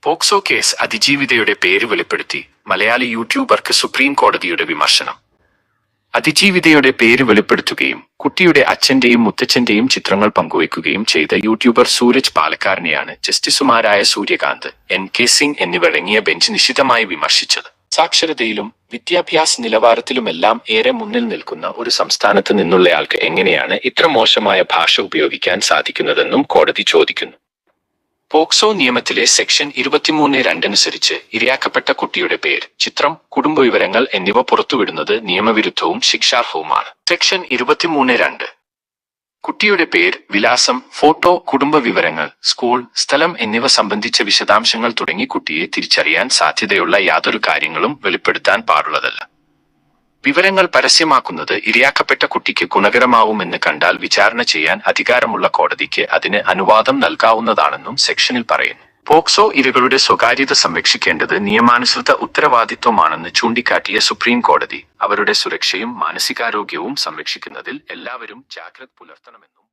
POCSO case അതിജീവിതയുടെ പേര് വെളിപ്പെടുത്തി മലയാളി യൂട്യൂബർക്ക് സുപ്രീം കോടതിയുടെ വിമർശനം. അതിജീവിതയുടെ പേര് വെളിപ്പെടുത്തുകയും കുട്ടിയുടെ അച്ഛന്റെയും മുത്തച്ഛന്റെയും ചിത്രങ്ങൾ പങ്കുവയ്ക്കുകയും ചെയ്ത യൂട്യൂബർ സൂരജ് പാലക്കാരനെയാണ് ജസ്റ്റിസുമാരായ സൂര്യകാന്ത്, NK സിംഗ് എന്നിവരടങ്ങിയ ബെഞ്ച് നിശിതമായി വിമർശിച്ചത്. സാക്ഷരതയിലും വിദ്യാഭ്യാസ നിലവാരത്തിലുമെല്ലാം ഏറെ മുന്നിൽ നിൽക്കുന്ന ഒരു സംസ്ഥാനത്ത് നിന്നുള്ളയാൾക്ക് എങ്ങനെയാണ് ഇത്ര മോശമായ ഭാഷ ഉപയോഗിക്കാൻ സാധിക്കുന്നതെന്നും കോടതി ചോദിക്കുന്നു. പോക്സോ നിയമത്തിലെ സെക്ഷൻ 23(2) അനുസരിച്ച് ഇരയാക്കപ്പെട്ട കുട്ടിയുടെ പേര്, ചിത്രം, കുടുംബവിവരങ്ങൾ എന്നിവ പുറത്തുവിടുന്നത് നിയമവിരുദ്ധവും ശിക്ഷാർഹവുമാണ്. സെക്ഷൻ 23(2) കുട്ടിയുടെ പേര്, വിലാസം, ഫോട്ടോ, കുടുംബവിവരങ്ങൾ, സ്കൂൾ, സ്ഥലം എന്നിവ സംബന്ധിച്ച വിശദാംശങ്ങൾ തുടങ്ങി കുട്ടിയെ തിരിച്ചറിയാൻ സാധ്യതയുള്ള യാതൊരു കാര്യങ്ങളും വെളിപ്പെടുത്താൻ പാടുള്ളതല്ല. വിവരങ്ങൾ പരസ്യമാക്കുന്നത് ഇരയാക്കപ്പെട്ട കുട്ടിക്ക് ഗുണകരമാവുമെന്ന് കണ്ടാൽ വിചാരണ ചെയ്യാൻ അധികാരമുള്ള കോടതിക്ക് അതിന് അനുവാദം നൽകാവുന്നതാണെന്നും സെക്ഷനിൽ പറയുന്നു. പോക്സോ ഇരകളുടെ സ്വകാര്യത സംരക്ഷിക്കേണ്ടത് നിയമാനുസൃത ഉത്തരവാദിത്വമാണെന്ന് ചൂണ്ടിക്കാട്ടിയ സുപ്രീം കോടതി അവരുടെ സുരക്ഷയും മാനസികാരോഗ്യവും സംരക്ഷിക്കുന്നതിൽ എല്ലാവരും ജാഗ്രത പുലർത്തണമെന്നും